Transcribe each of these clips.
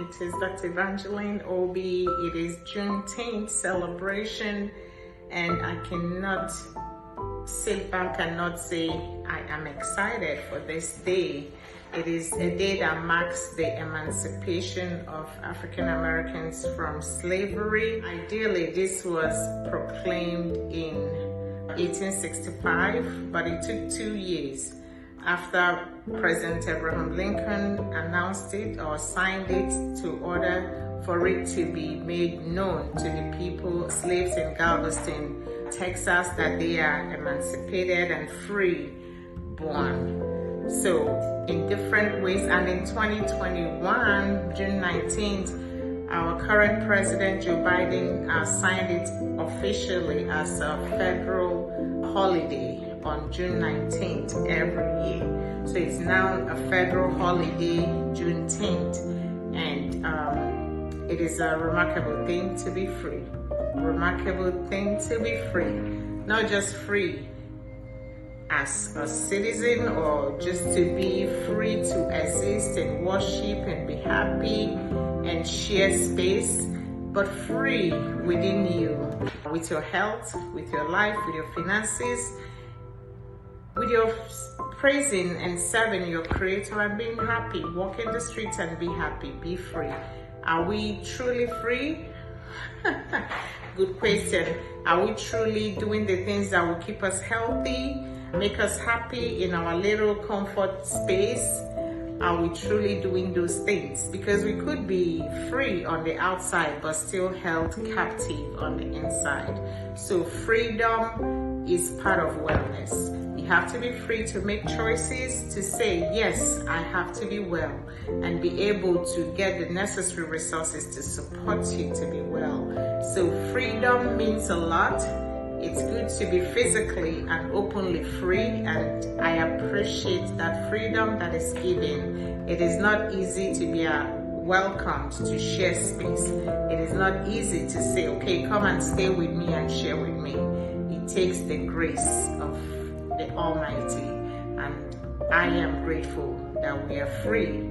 It is Dr. Evangeline Obi. It is Juneteenth celebration, and I cannot sit back and not say I am excited for this day. It is a day that marks the emancipation of African Americans from slavery. Ideally, this was proclaimed in 1865, but it took 2 years after President Abraham Lincoln announced it or signed it to order for it to be made known to the people, slaves in Galveston, Texas, that they are emancipated and free born. So in different ways, and in 2021, June 19th, our current president, Joe Biden, signed it officially as a federal holiday on June 19th every year. So it's now a federal holiday, Juneteenth, and it is a remarkable thing to be free. Remarkable thing to be free. Not just free as a citizen or just to be free to exist and worship and be happy and share space, but free within you, with your health, with your life, with your finances, with your praising and serving your Creator and being happy. Walk in the streets and be happy, be free. Are we truly free? Good question. Are we truly doing the things that will keep us healthy, make us happy in our little comfort space? Are we truly doing those things? Because we could be free on the outside but still held captive on the inside. So freedom is part of wellness. You have to be free to make choices, to say, yes, I have to be well, and be able to get the necessary resources to support you to be well. So freedom means a lot. It's good to be physically and openly free, and I appreciate that freedom that is given. It is not easy to be welcomed to share space. It is not easy to say, okay, come and stay with me and share with me. It takes the grace of the Almighty, and I am grateful that we are free.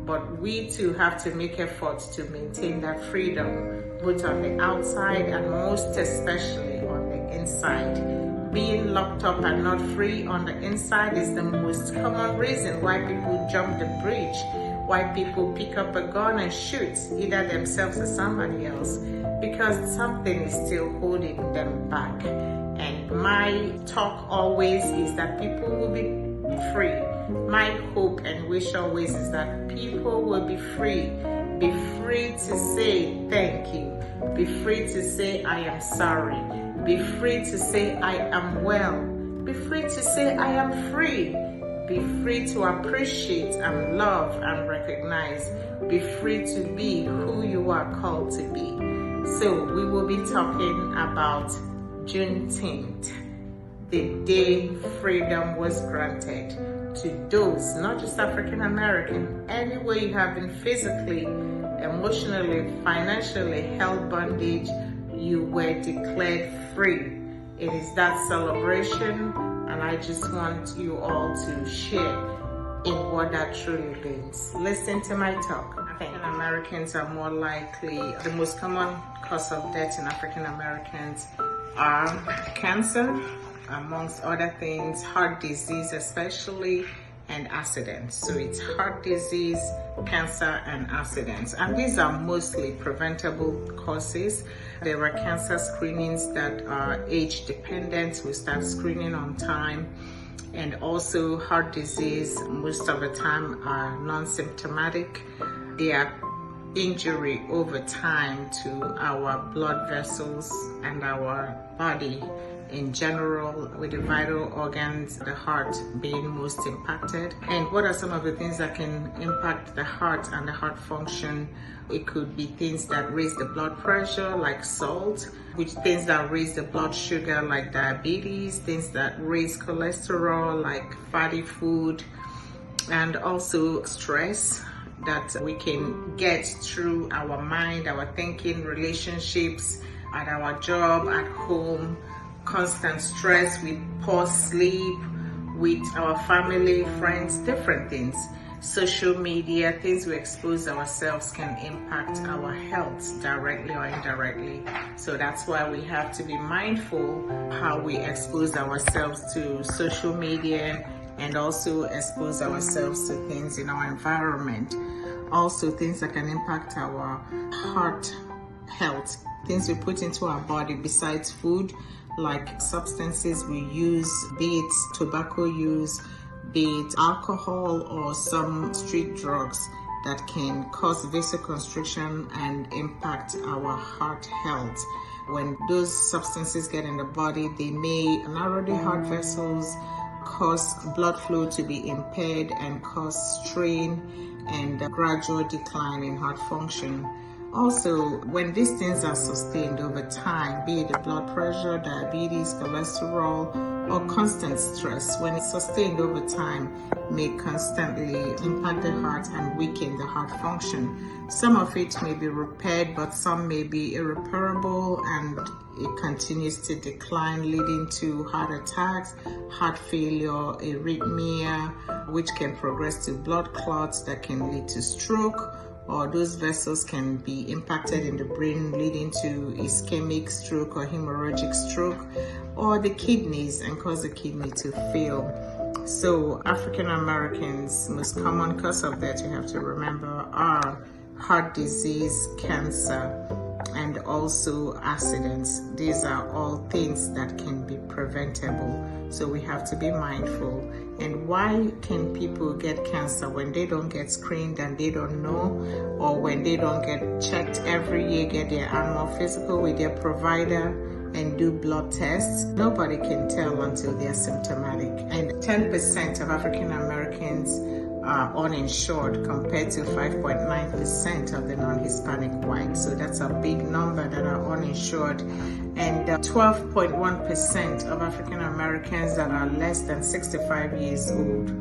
But we too have to make efforts to maintain that freedom, both on the outside and most especially on the inside. Being locked up and not free on the inside is the most common reason why people jump the bridge, why people pick up a gun and shoot either themselves or somebody else, because something is still holding them back. And my talk always is that people will be free. My hope and wish always is that people will be free. Be free to say thank you. Be free to say I am sorry. Be free to say I am well. Be free to say I am free. Be free to appreciate and love and recognize. Be free to be who you are called to be. So we will be talking about Juneteenth, the day freedom was granted to those, not just African American, anywhere you have been physically, emotionally, financially held bondage, you were declared free. It is that celebration, and I just want you all to share in what that truly means. Listen to my talk. African Americans are more likely, the most common cause of death in African Americans are cancer, amongst other things, heart disease especially, and accidents. So it's heart disease, cancer, and accidents. And these are mostly preventable causes. There are cancer screenings that are age dependent. We start screening on time. And also heart disease, most of the time, are non-symptomatic. They are injury over time to our blood vessels and our body in general, with the vital organs, the heart being most impacted. And what are some of the things that can impact the heart and the heart function? It could be things that raise the blood pressure, like salt, which things that raise the blood sugar, like diabetes, things that raise cholesterol, like fatty food, and also stress that we can get through our mind, our thinking, relationships, at our job, at home, constant stress with poor sleep, with our family, friends, different things. social media, things we expose ourselves can impact our health directly or indirectly. So that's why we have to be mindful how we expose ourselves to social media and also expose ourselves to things in our environment. Also, things that can impact our heart health, things we put into our body besides food, like substances we use, be it tobacco use, be it alcohol or some street drugs that can cause vasoconstriction and impact our heart health. When those substances get in the body, they may narrow the heart vessels, cause blood flow to be impaired, and cause strain and gradual decline in heart function. Also, when these things are sustained over time, be it the blood pressure, diabetes, cholesterol, or constant stress, when it's sustained over time, may constantly impact the heart and weaken the heart function. Some of it may be repaired, but some may be irreparable, and it continues to decline, leading to heart attacks, heart failure, arrhythmia, which can progress to blood clots that can lead to stroke, or those vessels can be impacted in the brain, leading to ischemic stroke or hemorrhagic stroke, or the kidneys and cause the kidney to fail. So African Americans, most common cause of death you have to remember are heart disease, cancer, and also accidents. These are all things that can be preventable. So we have to be mindful. And why can people get cancer when they don't get screened and they don't know, or when they don't get checked every year, get their annual physical with their provider and do blood tests? Nobody can tell until they're symptomatic. And 10% of African Americans are uninsured compared to 5.9% of the non-Hispanic whites. So that's a big number that are uninsured. And 12.1% of African Americans that are less than 65 years old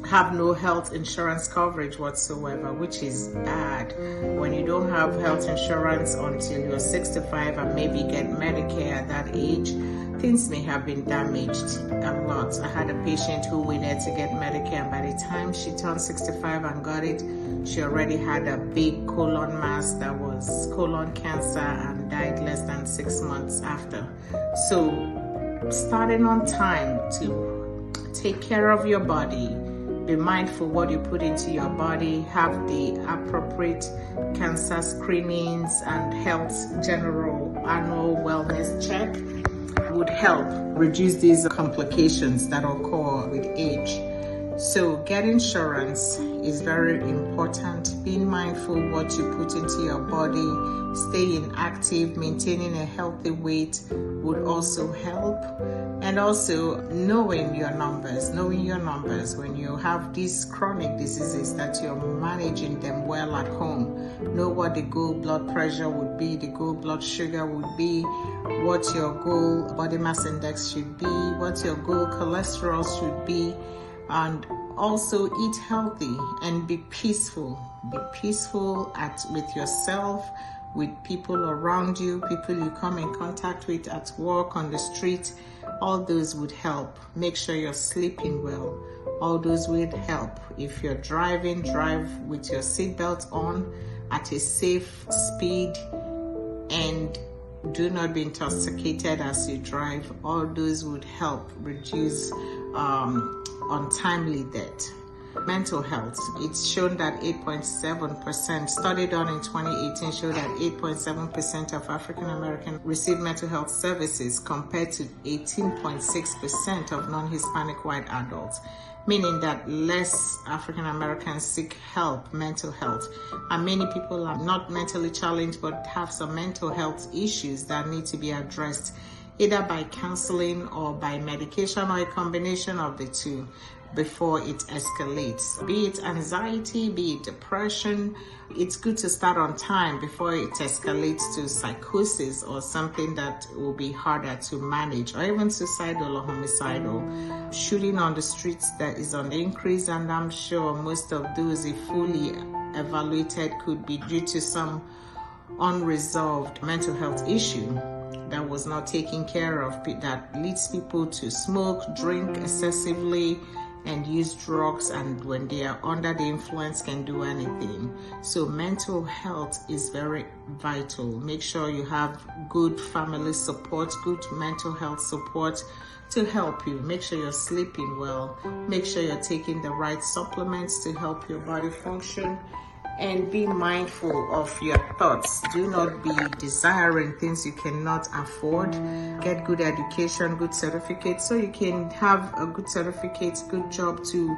have no health insurance coverage whatsoever, which is bad. When you don't have health insurance until you're 65 and maybe get Medicare at that age, things may have been damaged a lot. I had a patient who waited to get Medicare, and by the time she turned 65 and got it, she already had a big colon mass that was colon cancer and died less than 6 months after. So starting on time to take care of your body, be mindful what you put into your body, have the appropriate cancer screenings and health general annual wellness check would help reduce these complications that occur with age. So get insurance is very important. Being mindful what you put into your body, staying active, maintaining a healthy weight would also help. And also knowing your numbers when you have these chronic diseases, that you're managing them well at home. Know what the goal blood pressure would be, the goal blood sugar would be, what your goal body mass index should be, what your goal cholesterol should be, and also eat healthy and be peaceful. Be peaceful with yourself, with people around you, people you come in contact with at work, on the street. All those would help. Make sure you're sleeping well. All those would help. If you're driving, drive with your seatbelt on at a safe speed, and do not be intoxicated as you drive. All those would help reduce untimely death. Mental health. It's shown that 8.7%, study done in 2018 showed that 8.7% of African Americans receive mental health services compared to 18.6% of non-Hispanic white adults, meaning that less African Americans seek help, mental health. And many people are not mentally challenged but have some mental health issues that need to be addressed, either by counseling or by medication or a combination of the two, before it escalates. Be it anxiety, be it depression, it's good to start on time before it escalates to psychosis or something that will be harder to manage, or even suicidal or homicidal. Shooting on the streets that is on the increase, and I'm sure most of those, if fully evaluated, could be due to some unresolved mental health issue that was not taken care of, that leads people to smoke, drink excessively, and use drugs, and when they are under the influence can do anything. So mental health is very vital. Make sure you have good family support, good mental health support to help you. Make sure you're sleeping well. Make sure you're taking the right supplements to help your body function. And be mindful of your thoughts. Do not be desiring things you cannot afford. Get good education, good certificate, so you can have a good certificate, good job to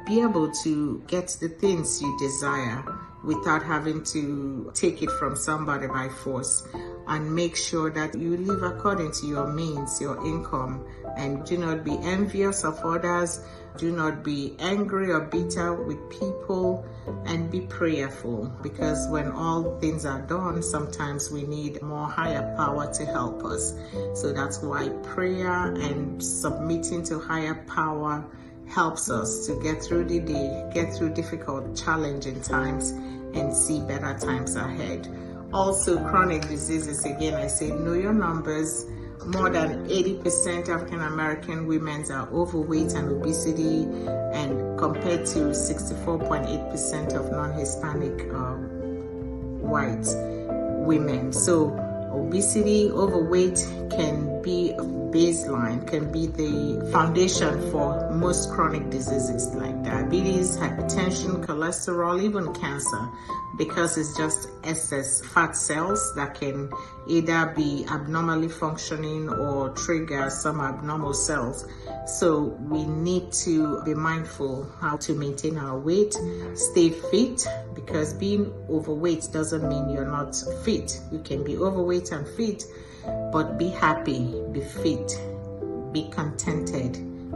be able to get the things you desire without having to take it from somebody by force. And make sure that you live according to your means, your income, and do not be envious of others. Do not be angry or bitter with people, and be prayerful, because when all things are done, sometimes we need more higher power to help us. So that's why prayer and submitting to higher power helps us to get through the day, get through difficult, challenging times, and see better times ahead. Also, chronic diseases, again, I say know your numbers. More than 80% African American women are overweight and obesity, and compared to 64.8% of non-Hispanic white women. So obesity, overweight can be a baseline, can be the foundation for most chronic diseases like diabetes, hypertension, cholesterol, even cancer, because it's just excess fat cells that can either be abnormally functioning or trigger some abnormal cells. So we need to be mindful how to maintain our weight, stay fit, because being overweight doesn't mean you're not fit. You can be overweight and fit, but be happy, be fit, be contented,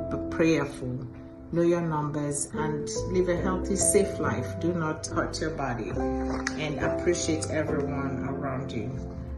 be prayerful, know your numbers, and live a healthy, safe life. Do not hurt your body, and appreciate everyone around you.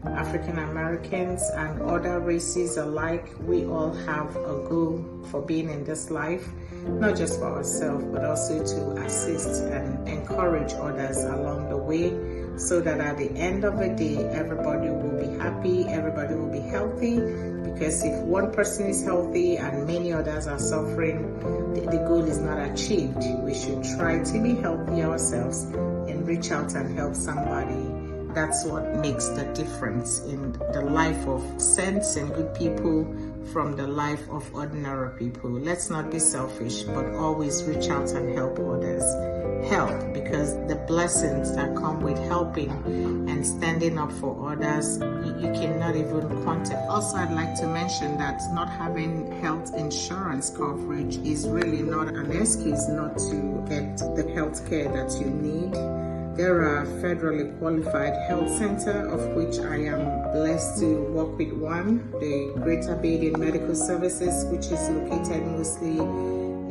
African Americans and other races alike, we all have a goal for being in this life, not just for ourselves, but also to assist and encourage others along the way, so that at the end of the day, everybody will be happy, everybody will be healthy. Because if one person is healthy and many others are suffering, the goal is not achieved. We should try to be healthy ourselves and reach out and help somebody. That's what makes the difference in the life of saints and good people from the life of ordinary people. Let's not be selfish, but always reach out and help others. Help, because the blessings that come with helping and standing up for others, you cannot even quantify. Also, I'd like to mention that not having health insurance coverage is really not an excuse not to get the health care that you need. There are federally qualified health centers, of which I am blessed to work with one, the Greater Bay Medical Services, which is located mostly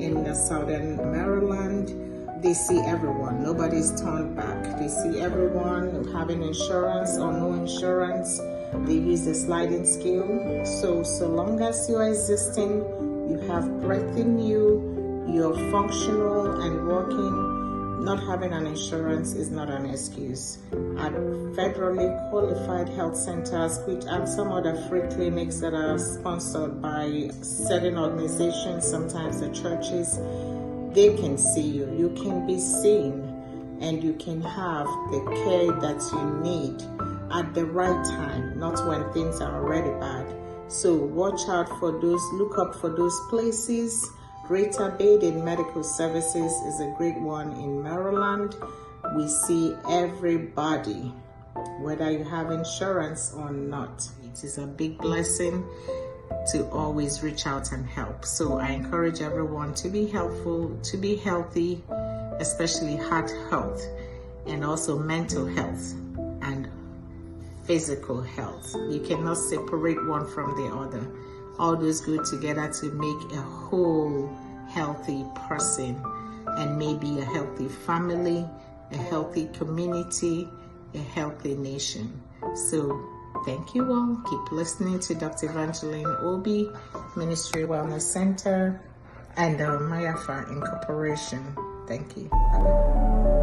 in the southern Maryland. They see everyone. Nobody's turned back. They see everyone having insurance or no insurance. They use the sliding scale. So long as you are existing, you have breath in you, you're functional and working, not having an insurance is not an excuse. At federally qualified health centers, which and some other free clinics that are sponsored by certain organizations, sometimes the churches, they can see you. You can be seen, and you can have the care that you need at the right time, not when things are already bad. So watch out for those, look up for those places. Greater Bay Medical Services is a great one in Maryland. We see everybody, whether you have insurance or not. It is a big blessing to always reach out and help. So I encourage everyone to be helpful, to be healthy, especially heart health, and also mental health and physical health. You cannot separate one from the other. All those go together to make a whole healthy person, and maybe a healthy family, a healthy community, a healthy nation. So thank you all. Keep listening to Dr. Evangeline Obi, Ministry Wellness Center, and Mayafa Incorporation. Thank you. Bye-bye.